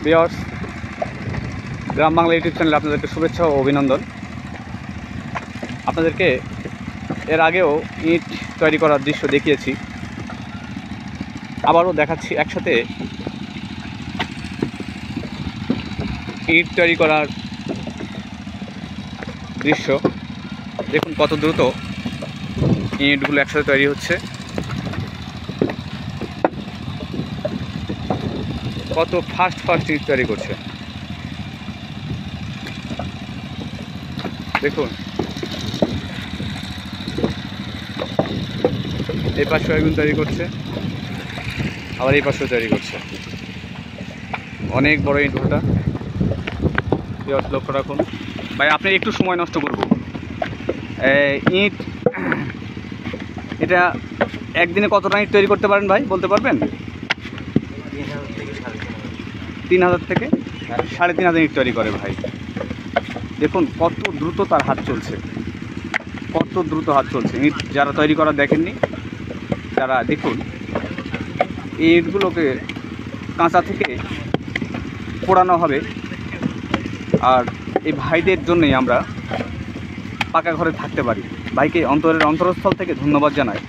Viewers, গ্রাম Bangla YouTube চ্যানেলে আপনাদেরকে শুভেচ্ছা ও অভিনন্দন। আপনাদেরকে এর আগেও ইট তৈরি করার দৃশ্য দেখিয়েছি, আবারও দেখাচ্ছি একসাথে ইট তৈরি করার দৃশ্য। দেখুন কত দ্রুত ইটগুলো একসাথে তৈরি হচ্ছে, কত ফাস্ট ইট তৈরি করছে। দেখুন এই পাশেও একজন তৈরি করছে, আবার এই পাশেও তৈরি করছে। অনেক বড় ইট ভাটা, লক্ষ্য রাখুন। ভাই আপনি একটু সময় নষ্ট করব, ইট এটা একদিনে কতটা ইট তৈরি করতে পারেন ভাই, বলতে পারবেন? 3000 থেকে 3500 ইট তৈরি করে ভাই। দেখুন কত দ্রুত তার হাত চলছে, কত দ্রুত হাত চলছে। ইট যারা তৈরি করা দেখেননি, তারা দেখুন এই ইটগুলোকে কাঁচা থেকে পোড়ানো হবে। আর এই ভাইদের জন্যই আমরা পাকা ঘরে থাকতে পারি। ভাইকে অন্তরস্থল থেকে ধন্যবাদ জানাই।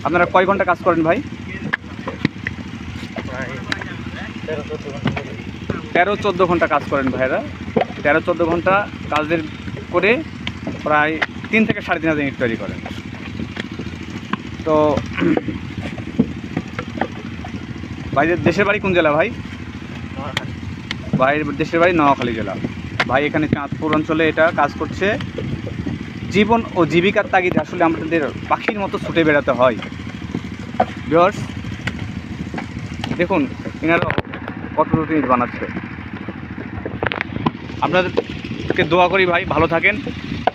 আপনারা কয় ঘন্টা কাজ করেন ভাই? 13-14 ঘন্টা কাজ করেন ভাইরা। 13-14 ঘন্টা কাজের করে প্রায় 3 থেকে 3500 ইট তৈরি করেন। তো ভাইদের দেশের বাড়ি কোন জেলা ভাই? ভাইয়ের দেশের বাড়ি নোয়াখালী জেলা। ভাই এখানে চাঁদপুর অঞ্চলে এটা কাজ করছে। জীবন ও জীবিকার তাগিদে আসলে আমাদের পাখির মতো ছুটে বেড়াতে হয়। ভিউয়ার্স দেখুন এনারা কত ইট বানাচ্ছে। আপনাদেরকে দোয়া করি ভাই ভালো থাকেন,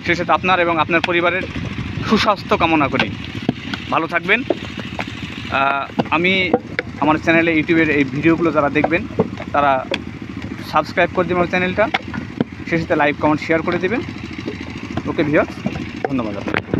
সেই সাথে আপনার এবং আপনার পরিবারের সুস্বাস্থ্য কামনা করি। ভালো থাকবেন। আমি আমার চ্যানেলে ইউটিউবের এই ভিডিওগুলো যারা দেখবেন তারা সাবস্ক্রাইব করে দেবেন আমার চ্যানেলটা, সেই সাথে লাইক কমেন্ট শেয়ার করে দেবেন। ওকে ভিউয়ার্স, ধন্যবাদ আপনাকে।